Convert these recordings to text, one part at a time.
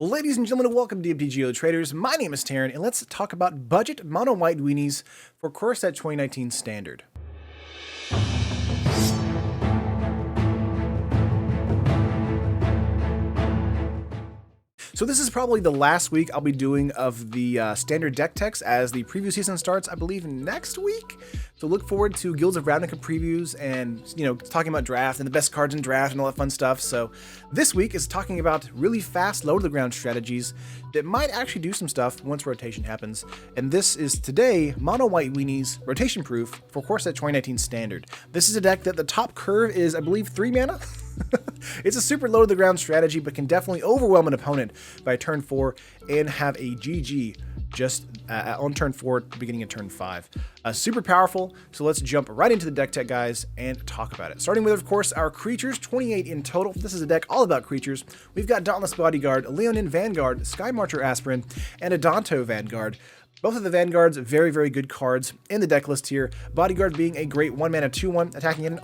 Well, ladies and gentlemen, welcome to MTGOTraders. My name is Taryn, and let's talk about budget mono white weenies for Core Set 2019 Standard. So this is probably the last week I'll be doing of the standard deck techs as the preview season starts, I believe, next week. So look forward to Guilds of Ravnica previews and, talking about draft and the best cards in draft and all that fun stuff. So this week is talking about really fast, low-to-the-ground strategies that might actually do some stuff once rotation happens. And this is today, Mono White Weenies, rotation proof for Core Set 2019 Standard. This is a deck that the top curve is, I believe, 3 mana. It's a super low to the ground strategy, but can definitely overwhelm an opponent by turn 4 and have a GG just on turn 4, beginning of turn 5. Super powerful, so let's jump right into the deck tech, guys, and talk about it. Starting with, of course, our creatures, 28 in total. This is a deck all about creatures. We've got Dauntless Bodyguard, Leonin Vanguard, Sky Marcher Aspirin, and Adanto Vanguard. Both of the Vanguards, very, very good cards in the deck list here. Bodyguard being a great 1-mana 2-1, attacking it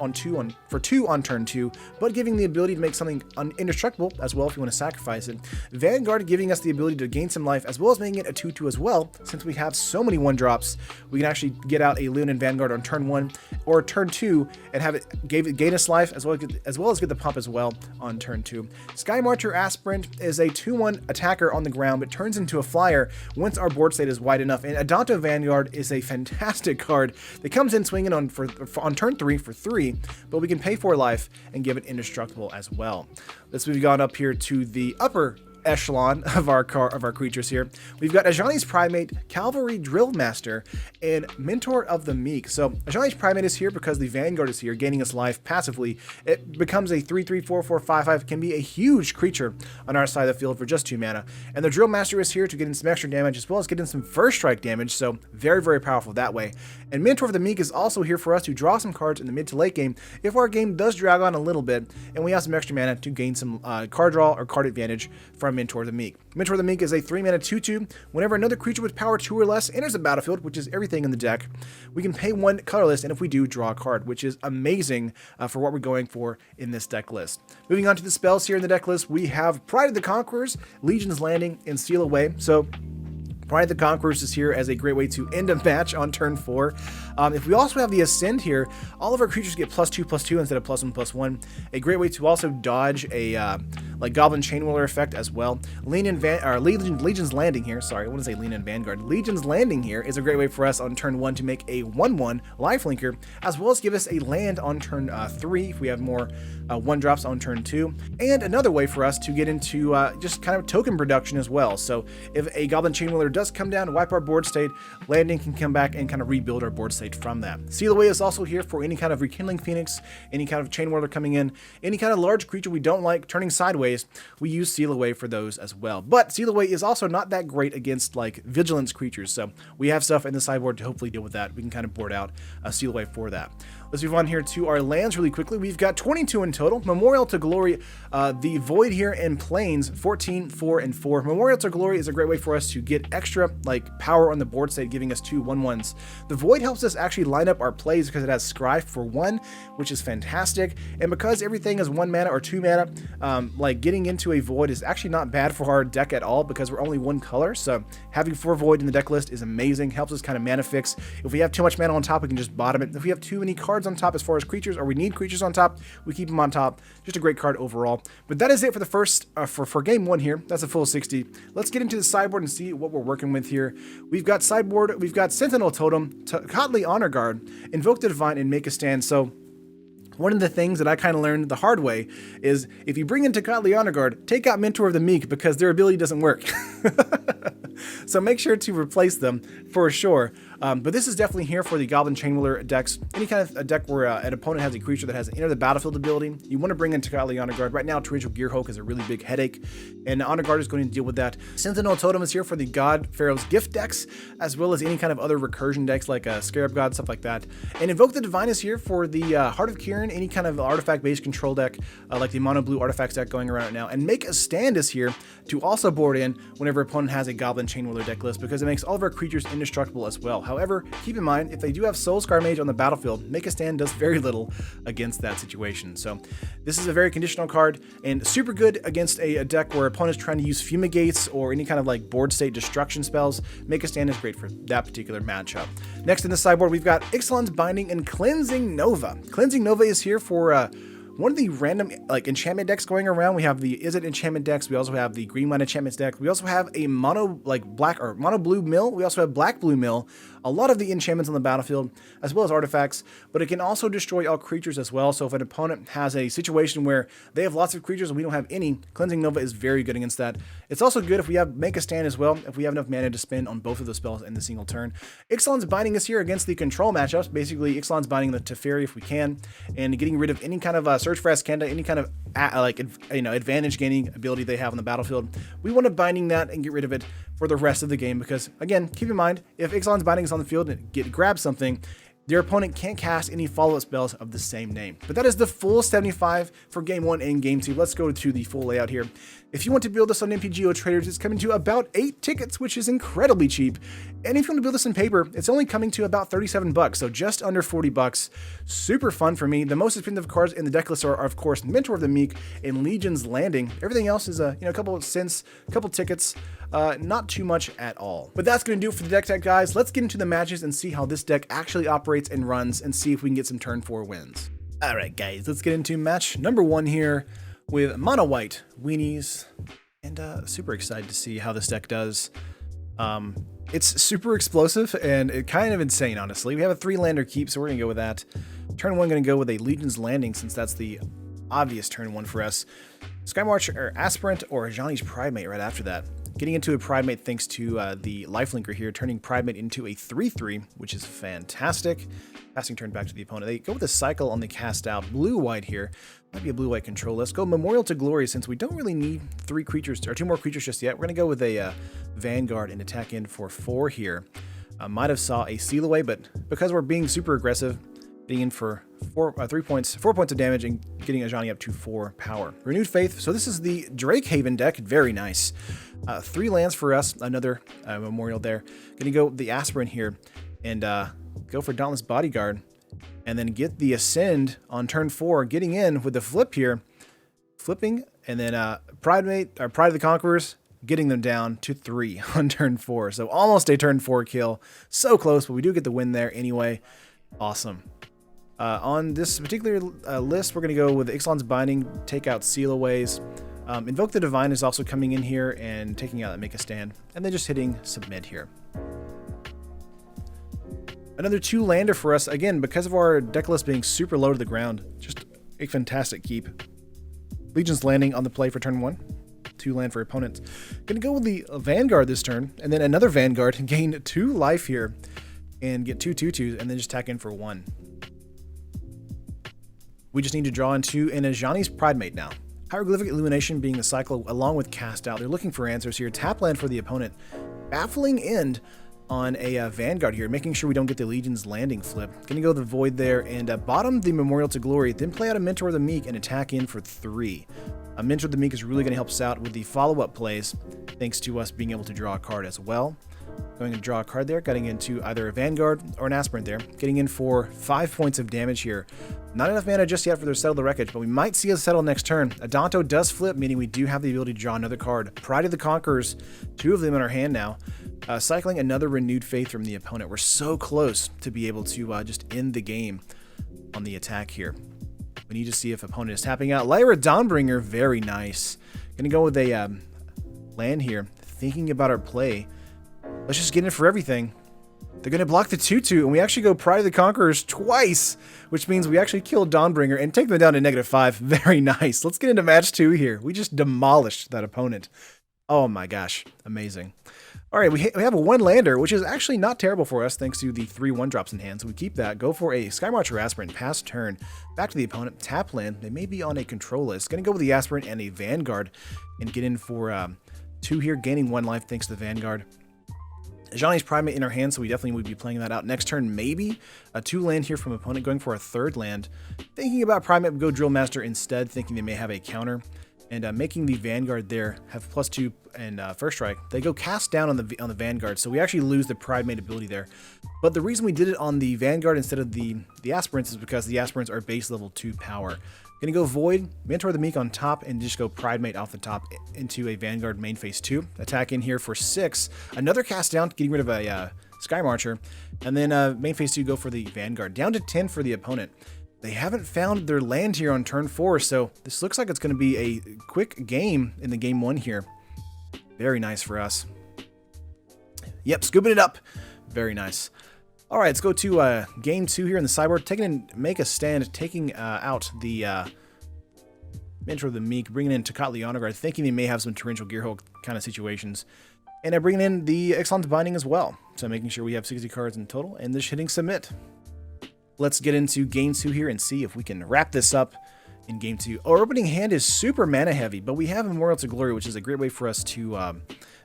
for 2 on turn 2, but giving the ability to make something indestructible as well if you want to sacrifice it. Vanguard giving us the ability to gain some life as well as making it a 2-2 as well. Since we have so many 1-drops, we can actually get out a Leonin Vanguard on turn 1 or turn 2 and have it gain us life as well as get the pump as well on turn 2. Sky Marcher Aspirant is a 2-1 attacker on the ground, but turns into a flyer once our board state is wide enough. And Adanto Vanguard is a fantastic card that comes in swinging on turn 3 for 3, but we can pay 4 life and give it indestructible as well. Let's move on up here to the upper echelon of our creatures here. We've got Ajani's Primate, Cavalry Drill Master, and Mentor of the Meek. So Ajani's Primate is here because the Vanguard is here, gaining us life passively. It becomes a 3/3, 4/4, 5/5, can be a huge creature on our side of the field for just 2 mana. And the Drill Master is here to get in some extra damage as well as get in some first strike damage, so very, very powerful that way. And Mentor of the Meek is also here for us to draw some cards in the mid to late game if our game does drag on a little bit and we have some extra mana to gain some card draw or card advantage from Mentor of the Meek. Mentor of the Meek is a 3-mana 2/2. Whenever another creature with power 2 or less enters the battlefield, which is everything in the deck, we can pay 1 colorless, and if we do, draw a card, which is amazing for what we're going for in this deck list. Moving on to the spells here in the deck list, we have Pride of the Conquerors, Legion's Landing, and Seal Away. So Pride of the Conquerors is here as a great way to end a match on turn 4. If we also have the Ascend here, all of our creatures get +2/+2 instead of +1/+1. A great way to also dodge a Goblin Chainwhirler effect as well. Legion's Landing here, sorry, I want to say Leonin Vanguard. Legion's Landing here is a great way for us on turn 1 to make a 1/1 lifelinker, as well as give us a land on turn 3 if we have more 1-drops on turn 2. And another way for us to get into just kind of token production as well. So if a Goblin Chainwhirler does come down to wipe our board state, Landing can come back and kind of rebuild our board state from that. Seal Away is also here for any kind of Rekindling Phoenix, any kind of Chainwhirler coming in, any kind of large creature we don't like turning sideways, we use Seal Away for those as well. But Seal Away is also not that great against Vigilance creatures, so we have stuff in the sideboard to hopefully deal with that. We can kind of board out a Seal Away for that. Let's move on here to our lands really quickly. We've got 22 in total. Memorial to Glory, the Void here in Plains, 14, 4, and 4. Memorial to Glory is a great way for us to get extra power on the board state, giving us 2 1/1s. The Void helps us actually line up our plays because it has Scry for 1, which is fantastic. And because everything is 1 mana or 2 mana, getting into a Void is actually not bad for our deck at all because we're only 1 color. So having 4 Void in the deck list is amazing. Helps us kind of mana fix. If we have too much mana on top, we can just bottom it. If we have too many cards on top as far as creatures, or we need creatures on top, we keep them on top. Just a great card overall. But that is it for the first for game 1 here. That's a full 60. Let's get into the sideboard and see what we're working with here. We've got sideboard. We've got Sentinel Totem, Cotley Honor Guard, Invoke the Divine, and Make a Stand. So one of the things that I kind of learned the hard way is if you bring in Cotley Honor Guard, take out Mentor of the Meek because their ability doesn't work. So make sure to replace them for sure. But this is definitely here for the Goblin Chainwhirler decks. Any kind of a deck where an opponent has a creature that has an enter the battlefield ability, you want to bring in Cotley Honor Guard. Right now, Torrential Gearhulk is a really big headache, and Honor Guard is going to deal with that. Sentinel Totem is here for the God Pharaoh's Gift decks, as well as any kind of other recursion decks like Scarab God, stuff like that. And Invoke the Divine is here for the Heart of Kirin, any kind of artifact-based control deck, like the Mono Blue Artifacts deck going around right now. And Make a Stand is here to also board in whenever opponent has a Goblin Chainwhirler deck list, because it makes all of our creatures indestructible as well. However, keep in mind, if they do have Soulscar Mage on the battlefield, Make a Stand does very little against that situation. So this is a very conditional card and super good against a deck where opponents trying to use Fumigates or any kind of like board state destruction spells. Make a Stand is great for that particular matchup. Next in the sideboard, we've got Ixalan's Binding and Cleansing Nova. Cleansing Nova is here for one of the random like enchantment decks going around. We have the Is It enchantment decks. We also have the green line enchantments deck. We also have a mono like black or mono blue mill. We also have black blue mill. A lot of the enchantments on the battlefield, as well as artifacts, but it can also destroy all creatures as well. So if an opponent has a situation where they have lots of creatures and we don't have any, Cleansing Nova is very good against that. It's also good if we have Make a Stand as well, if we have enough mana to spend on both of those spells in the single turn. Ixalan's Binding is here against the control matchups. Basically, Ixalan's Binding the Teferi if we can, and getting rid of any kind of Search for Azcanta, any kind of advantage gaining ability they have on the battlefield. We want to Binding that and get rid of it for the rest of the game because, again, keep in mind, if Ixalan's Binding is on the field and grab something, their opponent can't cast any follow-up spells of the same name. But that is the full 75 for Game 1 and Game 2. Let's go to the full layout here. If you want to build this on MTGOTraders, it's coming to about 8 tickets, which is incredibly cheap. And if you want to build this in paper, it's only coming to about 37 bucks, so just under 40 bucks. Super fun for me. The most expensive cards in the deck list are, of course, Mentor of the Meek and Legion's Landing. Everything else is a couple of cents, a couple tickets, not too much at all. But that's going to do it for the deck tech, guys. Let's get into the matches and see how this deck actually operates and runs and see if we can get some turn 4 wins. All right, guys, let's get into match number 1 here with Mono White Weenies, and super excited to see how this deck does. It's super explosive and it kind of insane, honestly. We have a 3-lander keep, so we're gonna go with that. Turn 1, gonna go with a Legion's Landing since that's the obvious turn 1 for us. Skymarch or Aspirant or Ajani's Pridemate right after that. Getting into a Pridemate thanks to the lifelinker here, turning Pridemate into a 3/3, which is fantastic. Passing turn back to the opponent. They go with a cycle on the cast out. Blue-white here. Might be a blue-white control. Let's go Memorial to Glory since we don't really need 3 creatures or 2 more creatures just yet. We're going to go with a Vanguard and attack in for 4 here. Might have saw a Seal Away, but because we're being super aggressive, getting in for 4 points of damage and getting Ajani up to 4 power. Renewed Faith. So this is the Drake Haven deck. Very nice. 3 lands for us. Another Memorial there. Gonna go the Aspirant here and go for Dauntless Bodyguard and then get the Ascend on turn 4. Getting in with the flip here. Flipping and then Pride of the Conquerors. Getting them down to 3 on turn 4. So almost a turn 4 kill. So close, but we do get the win there anyway. Awesome. On this particular list, we're going to go with Ixalan's Binding, take out Seal Aways. Invoke the Divine is also coming in here and taking out that Make a Stand, and then just hitting Submit here. Another 2-lander for us, again, because of our deck list being super low to the ground. Just a fantastic keep. Legion's Landing on the play for turn 1. 2 land for opponents. Going to go with the Vanguard this turn, and then another Vanguard and gain 2 life here, and get 2 2/2s, and then just attack in for 1. We just need to draw into an Ajani's Pridemate now. Hieroglyphic Illumination being the cycle along with Cast Out. They're looking for answers here. Tap land for the opponent. Baffling End on a Vanguard here, making sure we don't get the Legion's Landing flip. Gonna go the Void there and bottom the Memorial to Glory, then play out a Mentor of the Meek and attack in for 3. A Mentor of the Meek is really gonna help us out with the follow-up plays, thanks to us being able to draw a card as well. Going to draw a card there, getting into either a Vanguard or an Aspirant there. Getting in for 5 points of damage here. Not enough mana just yet for their Settle the Wreckage, but we might see us settle next turn. Adanto does flip, meaning we do have the ability to draw another card. Pride of the Conquerors, 2 of them in our hand now. Cycling another Renewed Faith from the opponent. We're so close to be able to just end the game on the attack here. We need to see if opponent is tapping out. Lyra Dawnbringer, very nice. Gonna go with a land here. Thinking about our play. Let's just get in for everything. They're going to block the 2/2, and we actually go Pride of the Conquerors twice, which means we actually kill Dawnbringer and take them down to -5. Very nice. Let's get into match 2 here. We just demolished that opponent. Oh my gosh. Amazing. All right, we have a 1-lander, which is actually not terrible for us, thanks to the 3 1-drops in hand. So we keep that. Go for a Skymarch or Aspirant. Pass turn. Back to the opponent. Tap land. They may be on a control list. Going to go with the Aspirant and a Vanguard and get in for 2 here, gaining 1 life thanks to the Vanguard. Ajani's Pridemate in our hand, so we definitely would be playing that out. Next turn, maybe a 2-land here from opponent, going for a 3rd land. Thinking about Pridemate, go Drill Master instead, thinking they may have a counter. and making the Vanguard there have +2 and first strike. They go cast down on the Vanguard, so we actually lose the Pridemate ability there. But the reason we did it on the Vanguard instead of the Aspirants is because the Aspirants are base level 2 power. Gonna go Void, Mentor the Meek on top, and just go Pridemate off the top into a Vanguard main phase 2. Attack in here for 6. Another cast down, getting rid of a Sky Marcher. And then main phase 2 go for the Vanguard. Down to 10 for the opponent. They haven't found their land here on turn 4, so this looks like it's going to be a quick game in the game 1 here. Very nice for us. Yep, scooping it up. Very nice. All right, let's go to game 2 here in the sideboard. Taking in Make a Stand, taking out the Mentor of the Meek, bringing in Tocatli Honor Guard, thinking they may have some Torrential Gearhulk kind of situations. And bringing in the Ixalan's Binding as well. So making sure we have 60 cards in total, and just hitting submit. Let's get into game 2 here and see if we can wrap this up in game 2. Our opening hand is super mana heavy, but we have Memorial to Glory, which is a great way for us to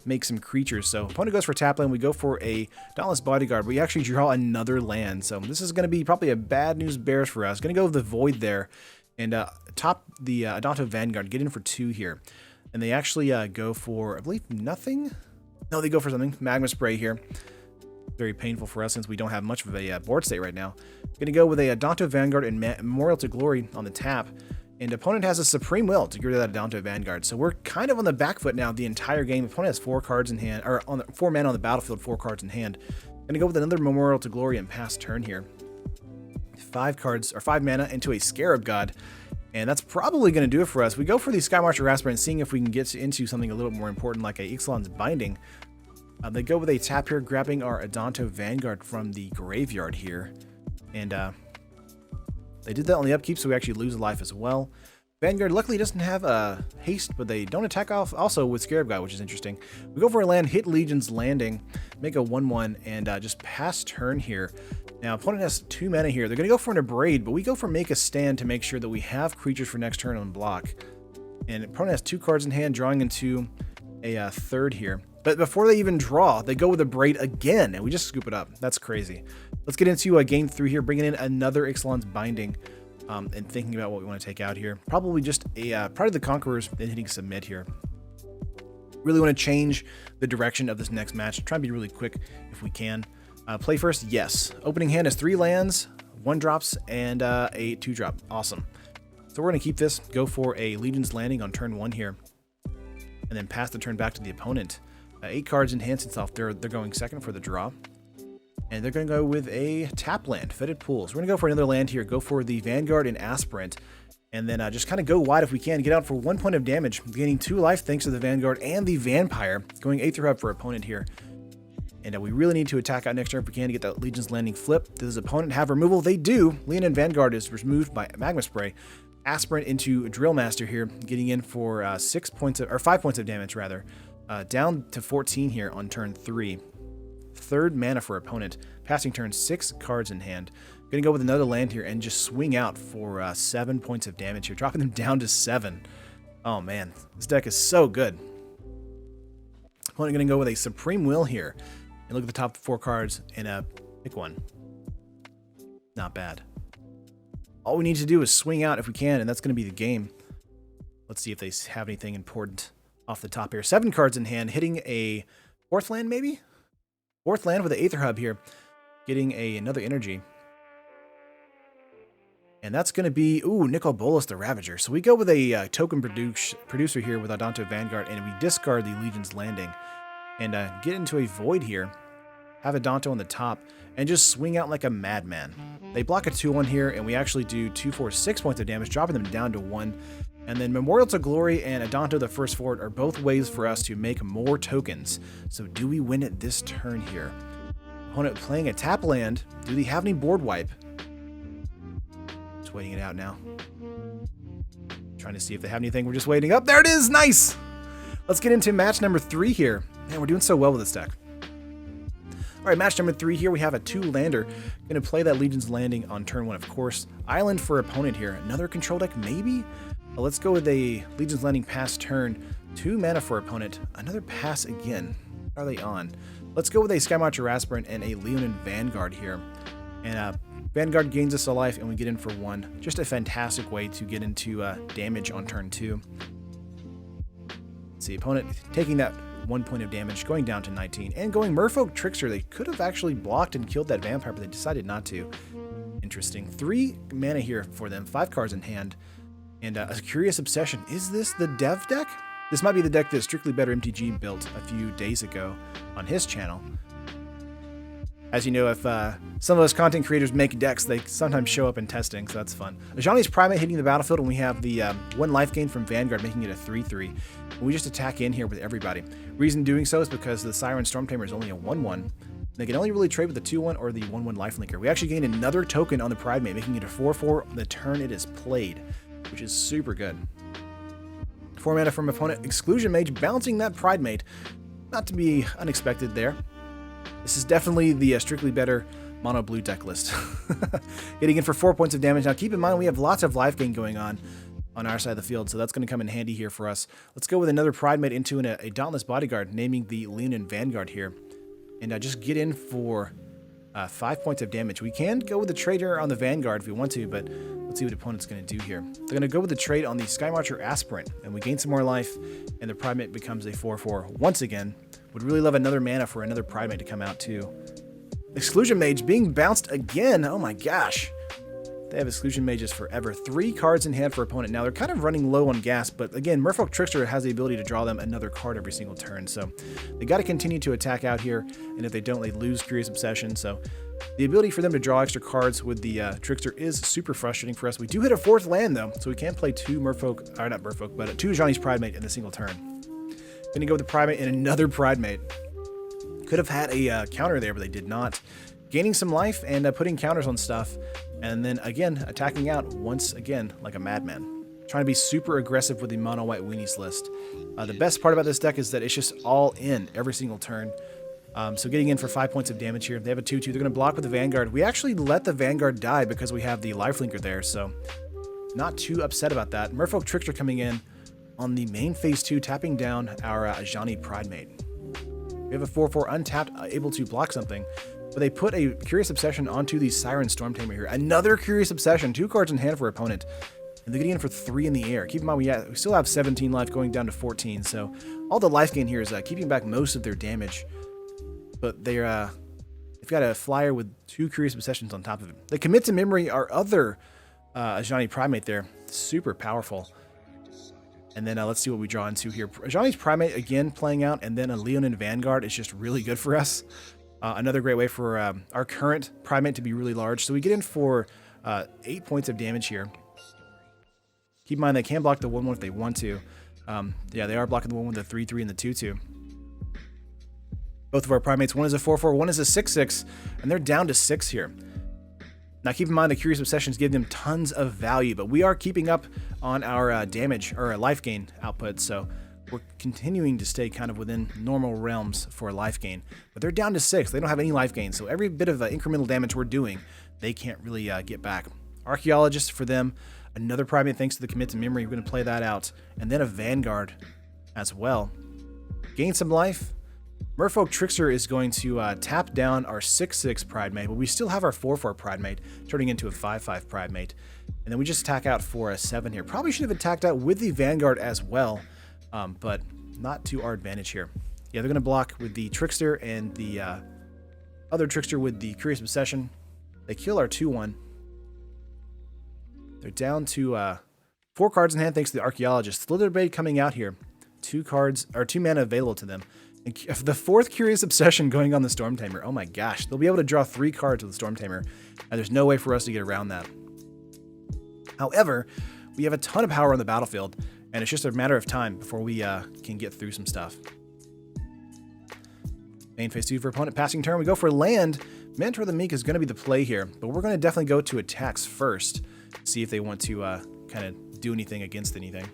make some creatures. So opponent goes for tap land, we go for a Dauntless Bodyguard. We actually draw another land, so this is going to be probably a bad news bears for us. Going to go with the Void there and top the Adanto Vanguard, get in for 2 here. And they actually go for, I believe, nothing? No, they go for something. Magma Spray here. Very painful for us since we don't have much of a board state right now. Going to go with a Adanto Vanguard and Memorial to Glory on the tap. And opponent has a Supreme Will to get rid of that Adanto Vanguard. So we're kind of on the back foot now the entire game. Opponent has 4 cards in hand, or on 4 mana on the battlefield, 4 cards in hand. Going to go with another Memorial to Glory and pass turn here. 5 cards, or 5 mana into a Scarab God. And that's probably going to do it for us. We go for the Sky Marcher Aspirant, seeing if we can get into something a little more important like a Ixalan's Binding. They go with a tap here, grabbing our Adanto Vanguard from the graveyard here. And they did that on the upkeep, so we actually lose a life as well. Vanguard luckily doesn't have haste, but they don't attack off also with Scarab God, which is interesting. We go for a land, hit Legion's Landing, make a 1/1, and just pass turn here. Now, opponent has 2 mana here. They're going to go for an Abrade, but we go for Make a Stand to make sure that we have creatures for next turn on block. And opponent has 2 cards in hand, drawing into a third here. But before they even draw, they go with a Braid again, and we just scoop it up. That's crazy. Let's get into game 3 here, bringing in another Ixalan's Binding, and thinking about what we want to take out here. Probably just a Pride of the Conquerors, then hitting submit here. Really want to change the direction of this next match. Try and be really quick if we can. Play first, yes. Opening hand has 3 lands, 1 drops, and a 2-drop. Awesome. So we're going to keep this, go for a Legion's Landing on turn 1 here, and then pass the turn back to the opponent. 8 cards in hand since off. They're going second for the draw. And they're going to go with a tap land, Fetid Pools. We're going to go for another land here. Go for the Vanguard and Aspirant. And then just kind of go wide if we can. Get out for 1 point of damage. Gaining 2 life thanks to the Vanguard and the Vampire. Going Aether Hub for opponent here. And we really need to attack out next turn if we can to get that Legion's Landing flip. Does opponent have removal? They do. Leonin Vanguard is removed by Magma Spray. Aspirant into Drill Master here. Getting in for 5 points of damage rather. Down to 14 here on turn 3. 3rd mana for opponent. Passing turn, 6 cards in hand. Gonna go with another land here and just swing out for 7 points of damage here, dropping them down to 7. Oh man, this deck is so good. Opponent gonna go with a Supreme Will here. And look at the top 4 cards and pick one. Not bad. All we need to do is swing out if we can, and that's gonna be the game. Let's see if they have anything important off the top here. 7 cards in hand, hitting a 4th land maybe? 4th land with the Aether Hub here, getting another energy. And that's going to be, Nicol Bolas the Ravager. So we go with a token producer here with Adanto Vanguard, and we discard the Legion's Landing. And get into a Void here, have Adanto on the top, and just swing out like a madman. They block a 2/1 here, and we actually do 2, 4, 6 points of damage, dropping them down to 1. And then Memorial to Glory and Adanto the First Forward are both ways for us to make more tokens. So do we win it this turn here? Opponent playing a tap land. Do they have any board wipe? Just waiting it out now. Trying to see if they have anything. We're just waiting up. There it is. Nice. Let's get into match number 3 here. Man, we're doing so well with this deck. All right, match number 3 here. We have a 2-lander. Going to play that Legion's Landing on turn 1, of course. Island for opponent here. Another control deck, maybe? Let's go with a Legion's Landing pass turn. 2 mana for opponent. Another pass again. What are they on? Let's go with a Sky Marcher Aspirant and a Leonin Vanguard here. And Vanguard gains us a life, and we get in for 1. Just a fantastic way to get into damage on turn 2. Let's see, opponent taking that 1 point of damage, going down to 19, and going Merfolk Trickster. They could have actually blocked and killed that vampire, but they decided not to. Interesting. 3 mana here for them, 5 cards in hand, and a Curious Obsession. Is this the dev deck? This might be the deck that Strictly Better MTG built a few days ago on his channel. As you know, if some of us content creators make decks, they sometimes show up in testing, so that's fun. Ajani's Primate hitting the battlefield, and we have the 1 life gain from Vanguard, making it a 3/3. We just attack in here with everybody. Reason doing so is because the Siren Stormtamer is only a 1/1. They can only really trade with the 2/1 or the 1/1 lifelinker. We actually gain another token on the Primate, making it a 4/4 the turn it is played, which is super good. 4 mana from opponent, Exclusion Mage, bouncing that Primate. Not to be unexpected there. This is definitely the Strictly Better mono blue deck list. Getting in for 4 points of damage. Now keep in mind we have lots of life gain going on our side of the field, so that's going to come in handy here for us. Let's go with another Primate into a Dauntless Bodyguard, naming the Leonin Vanguard here. And just get in for 5 points of damage. We can go with the Trader on the Vanguard if we want to, but let's see what opponent's going to do here. They're going to go with the trade on the Skymarcher Aspirant, and we gain some more life, and the Primate becomes a 4/4 once again. Would really love another mana for another Primate to come out too. Exclusion Mage being bounced again. Oh my gosh. They have Exclusion Mages forever. 3 cards in hand for opponent. Now they're kind of running low on gas, but again, Merfolk Trickster has the ability to draw them another card every single turn. So they got to continue to attack out here, and if they don't, they lose Curious Obsession. So the ability for them to draw extra cards with the Trickster is super frustrating for us. We do hit a 4th land though, so we can play 2 Merfolk, or not Merfolk, but 2 Ajani's Primate in a single turn. Gonna go with the Primate and another Primate. Could have had a counter there, but they did not. Gaining some life and putting counters on stuff, and then again attacking out once again like a madman. Trying to be super aggressive with the mono White Weenies list. The best part about this deck is that it's just all in every single turn. So getting in for 5 points of damage here. They have a 2/2. They're going to block with the Vanguard. We actually let the Vanguard die because we have the lifelinker there, so not too upset about that. Merfolk Trickster coming in on the main phase 2, tapping down our Ajani Primate. We have a 4/4 untapped, able to block something. But they put a Curious Obsession onto the Siren Stormtamer here. Another Curious Obsession, 2 cards in hand for opponent. And they're getting in for 3 in the air. Keep in mind, we still have 17 life going down to 14. So all the life gain here is keeping back most of their damage. But they've got a flyer with 2 Curious Obsessions on top of it. They commit to memory our other Ajani Primate there. Super powerful. And then let's see what we draw into here. Ajani's Primate again playing out, and then a Leonin Vanguard is just really good for us. Another great way for our current Primate to be really large. So we get in for 8 points of damage here. Keep in mind they can block the 1/1 if they want to. Yeah, they are blocking the 1/1, the 3/3, and the 2/2. Both of our Primates, one is a 4/4, one is a 6/6, and they're down to 6 here. Now keep in mind the Curious Obsessions give them tons of value, but we are keeping up on our damage, or life gain output, so we're continuing to stay kind of within normal realms for life gain. But they're down to 6. They don't have any life gain, so every bit of incremental damage we're doing, they can't really get back. Archaeologist for them, another Primate thanks to the commit to memory. We're going to play that out. And then a Vanguard as well. Gain some life. Merfolk Trickster is going to tap down our 6/6 Primate, but we still have our 4/4 Primate, turning into a 5/5 Primate. And then we just attack out for a 7 here. Probably should have attacked out with the Vanguard as well. But not to our advantage here. Yeah, they're going to block with the Trickster and the other Trickster with the Curious Obsession. They kill our 2/1. They're down to 4 cards in hand thanks to the Archaeologist. Slitherblade coming out here. 2 cards, or 2 mana available to them. And the 4th Curious Obsession going on the Stormtamer. Oh my gosh. They'll be able to draw 3 cards with the Stormtamer. And there's no way for us to get around that. However, we have a ton of power on the battlefield. And it's just a matter of time before we can get through some stuff. Main phase 2 for opponent. Passing turn, we go for land. Mentor the Meek is going to be the play here. But we're going to definitely go to attacks first. See if they want to kind of do anything against anything.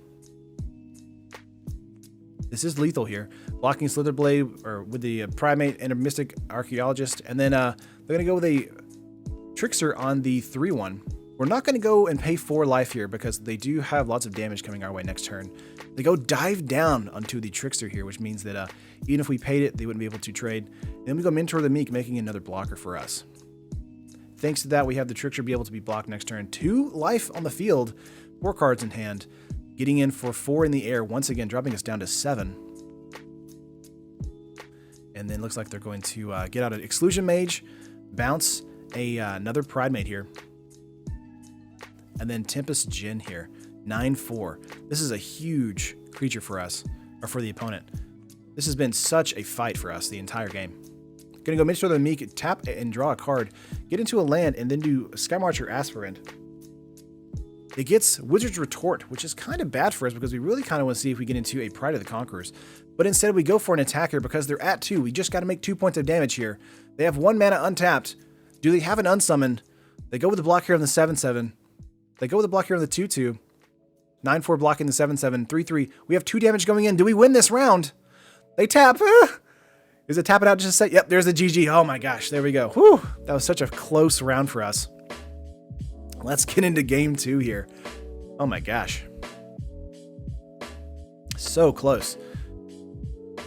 This is lethal here. Blocking Slitherblade or with the Primate and a Mystic Archaeologist. And then they're going to go with a Trickster on the 3/1. We're not going to go and pay 4 life here because they do have lots of damage coming our way next turn. They go dive down onto the Trickster here, which means that even if we paid it, they wouldn't be able to trade. And then we go Mentor the Meek, making another blocker for us. Thanks to that, we have the Trickster be able to be blocked next turn. 2 life on the field, 4 cards in hand, getting in for 4 in the air, once again dropping us down to 7. And then looks like they're going to get out an Exclusion Mage, bounce another Pridemate here. And then Tempest Djinn here. 9/4. This is a huge creature for us, or for the opponent. This has been such a fight for us the entire game. Gonna go Minstrel of the Meek, tap and draw a card, get into a land, and then do Skymarcher Aspirant. It gets Wizard's Retort, which is kind of bad for us because we really kind of want to see if we get into a Pride of the Conquerors. But instead we go for an attacker because they're at 2. We just got to make 2 points of damage here. They have 1 mana untapped. Do they have an unsummon? They go with the block here on the 7/7. They go with the block here on the 2/2. 9/4 blocking the 7/7. 3/3. We have 2 damage going in. Do we win this round? They tap. Is it tapping out just to say? Yep, there's the GG. Oh my gosh, there we go. Whew, that was such a close round for us. Let's get into game 2 here. Oh my gosh. So close.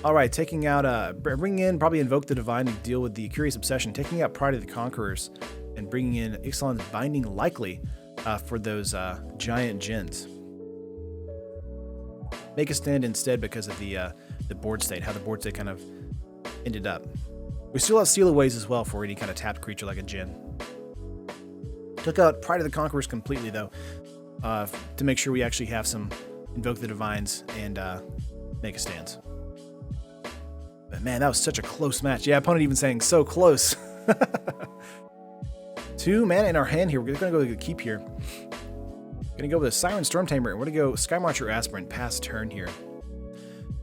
All right, taking out, bringing in, probably Invoke the Divine to deal with the Curious Obsession, taking out Pride of the Conquerors, and bringing in Ixalan's Binding likely for those giant djinns. Make a stand instead because of the board state, how the board state kind of ended up. We still have Seal Aways as well for any kind of tapped creature like a djinn. Took out Pride of the Conquerors completely though, to make sure we actually have some Invoke the Divines and make a stance. But man, that was such a close match. Yeah, opponent even saying so close. 2 mana in our hand here. We're going to go with a keep here. Going to go with a Siren Stormtamer. We're going to go Skymarcher Aspirant pass turn here.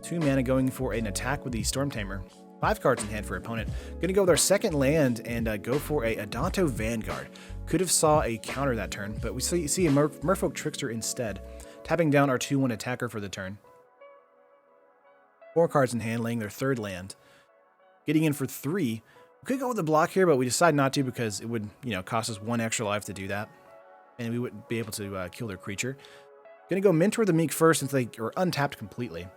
2 mana going for an attack with the Stormtamer. 5 cards in hand for opponent. Going to go with our second land and go for a Adanto Vanguard. Could have saw a counter that turn, but we see a Merfolk Trickster instead. Tapping down our 2/1 attacker for the turn. 4 cards in hand, laying their third land. Getting in for 3. We could go with the block here, but we decide not to because it would, cost us 1 extra life to do that. And we wouldn't be able to kill their creature. Gonna go Mentor the Meek first since they are untapped completely.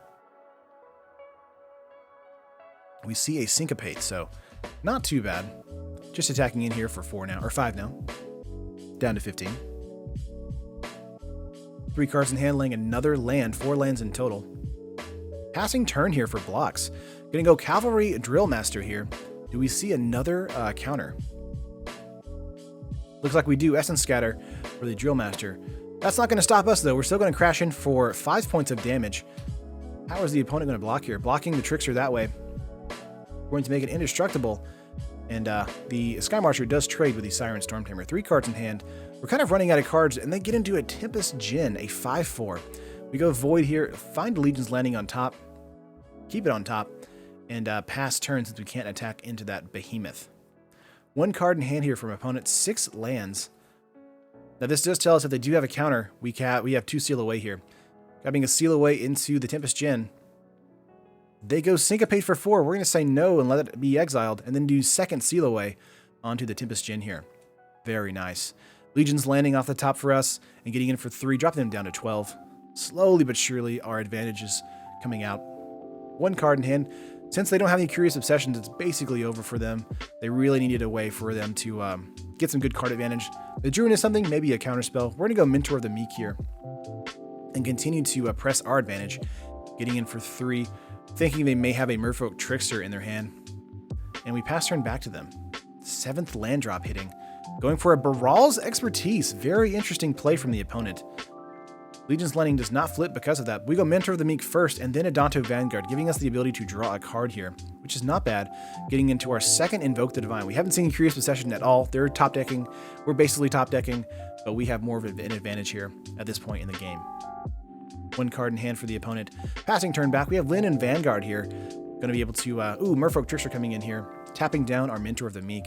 We see a Syncopate, so not too bad. Just attacking in here for 4 now, or 5 now. Down to 15. 3 cards in hand, laying another land, 4 lands in total. Passing turn here for blocks. Gonna go Cavalry Drillmaster here. Do we see another counter? Looks like we do. Essence Scatter for the Drillmaster. That's not going to stop us though. We're still going to crash in for 5 points of damage. How is the opponent going to block here? Blocking the Trickster that way. We're going to make it indestructible. And the Skymarcher does trade with the Siren Stormtamer. 3 cards in hand. We're kind of running out of cards, and they get into a Tempest Djinn, a 5/4. We go Void here, find Legion's Landing on top, keep it on top, and pass turn since we can't attack into that Behemoth. 1 card in hand here from opponent, 6 lands. Now this does tell us if they do have a counter, we have 2 Seal Away here. Grabbing a Seal Away into the Tempest Djinn. They go Syncopate for 4. We're going to say no and let it be exiled, and then do second Seal Away onto the Tempest Djinn here. Very nice. Legion's Landing off the top for us, and getting in for 3, dropping them down to 12. Slowly but surely, our advantage is coming out. 1 card in hand. Since they don't have any Curious Obsessions, it's basically over for them. They really needed a way for them to get some good card advantage. The Druid is something, maybe a counterspell. We're going to go Mentor of the Meek here and continue to press our advantage, getting in for 3, thinking they may have a Merfolk Trickster in their hand. And we pass turn back to them. 7th land drop hitting. Going for a Baral's Expertise. Very interesting play from the opponent. Legion's Landing does not flip because of that. We go Mentor of the Meek first, and then Adanto Vanguard, giving us the ability to draw a card here, which is not bad. Getting into our second Invoke the Divine. We haven't seen Curious Possession at all. They're top decking. We're basically top decking, but we have more of an advantage here at this point in the game. 1 card in hand for the opponent. Passing turn back, we have Lyn and Vanguard here. Going to be able to, Merfolk Trickster coming in here. Tapping down our Mentor of the Meek.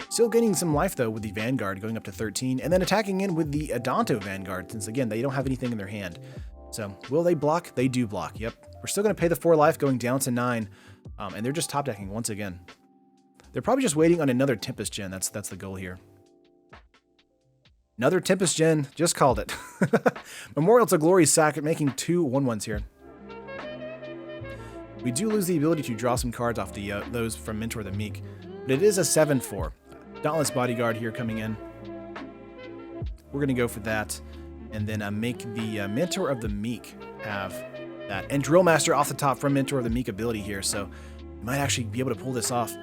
Still gaining some life, though, with the Vanguard going up to 13, and then attacking in with the Adanto Vanguard, since, again, they don't have anything in their hand. So, will they block? They do block, yep. We're still going to pay the 4 life, going down to 9, and they're just top decking once again. They're probably just waiting on another Tempest Djinn. That's the goal here. Another Tempest Djinn, just called it. Memorial to Glory sack, making 2 1/1s here. We do lose the ability to draw some cards off the those from Mentor the Meek, but it is a 7/4. Dauntless Bodyguard here coming in. We're going to go for that, and then make the Mentor of the Meek have that. And Drill Master off the top from Mentor of the Meek ability here, so you might actually be able to pull this off.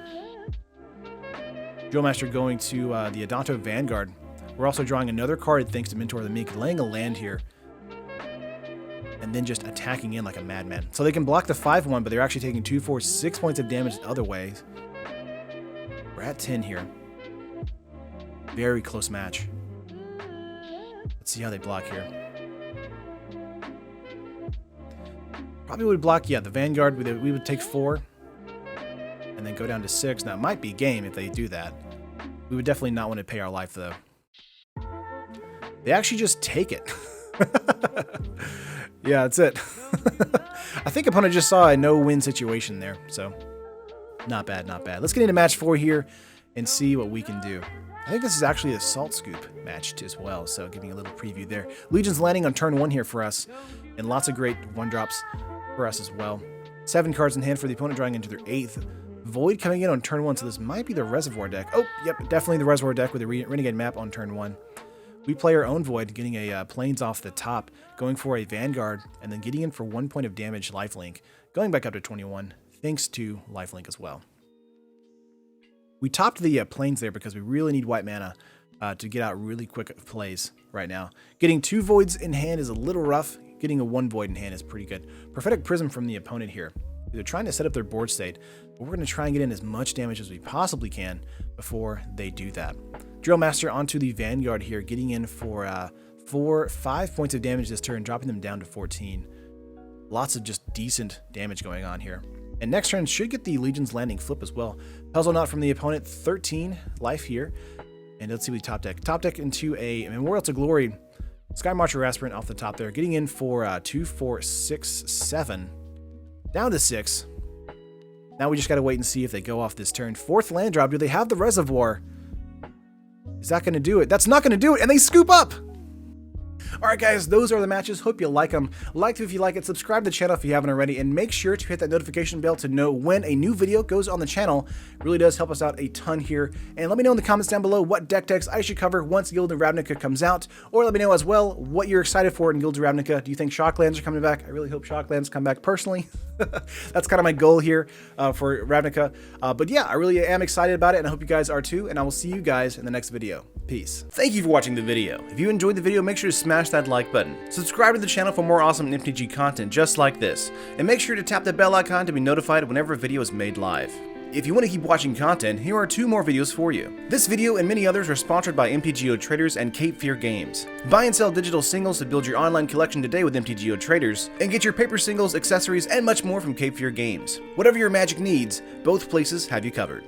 Drill Master going to the Adanto Vanguard. We're also drawing another card thanks to Mentor of the Meek, laying a land here. And then just attacking in like a madman. So they can block the 5-1, but they're actually taking 2, 4, 6 points of damage the other ways. We're at 10 here. Very close match. Let's see how they block here. Probably would block, yeah, the Vanguard. We would take 4. And then go down to 6. Now, it might be game if they do that. We would definitely not want to pay our life, though. They actually just take it. Yeah, that's it. I think opponent just saw a no-win situation there, so not bad, not bad. Let's get into match 4 here and see what we can do. I think this is actually a Salt Scoop match as well, so giving a little preview there. Legion's landing on turn 1 here for us, and lots of great 1-drops for us as well. 7 cards in hand for the opponent, drawing into their 8th. Void coming in on turn 1, so this might be the Reservoir deck. Oh, yep, definitely the Reservoir deck with a Renegade map on turn 1. We play our own Void, getting a Plains off the top, going for a Vanguard, and then getting in for 1 point of damage lifelink, going back up to 21, thanks to lifelink as well. We topped the Plains there because we really need white mana to get out really quick plays right now. Getting 2 Voids in hand is a little rough. Getting a 1 Void in hand is pretty good. Prophetic Prism from the opponent here. They're trying to set up their board state, but we're going to try and get in as much damage as we possibly can before they do that. Drill Master onto the Vanguard here, getting in for 5 points of damage this turn, dropping them down to 14. Lots of just decent damage going on here. And next turn should get the Legion's Landing flip as well. Puzzle Knot from the opponent, 13 life here. And let's see what the top deck. Top deck into a Memorial to Glory. Sky Marcher Aspirant off the top there, getting in for 2, 4, 6, 7. Down to 6. Now we just got to wait and see if they go off this turn. 4th land drop. Do they have the Reservoir? Is that going to do it? That's not going to do it, and they scoop up! Alright guys, those are the matches. Hope you like them. Like it if you like it, subscribe to the channel if you haven't already, and make sure to hit that notification bell to know when a new video goes on the channel. It really does help us out a ton here. And let me know in the comments down below what deck decks I should cover once Guild of Ravnica comes out, or let me know as well what you're excited for in Guild of Ravnica. Do you think Shocklands are coming back? I really hope Shocklands come back personally. That's kind of my goal here for Ravnica. But yeah, I really am excited about it, and I hope you guys are too, and I will see you guys in the next video. Peace. Thank you for watching the video. If you enjoyed the video, make sure to smash that like button. Subscribe to the channel for more awesome MTG content just like this, and make sure to tap the bell icon to be notified whenever a video is made live. If you want to keep watching content, here are 2 more videos for you. This video and many others are sponsored by MTGOTraders and Cape Fear Games. Buy and sell digital singles to build your online collection today with MTGOTraders, and get your paper singles, accessories, and much more from Cape Fear Games. Whatever your magic needs, both places have you covered.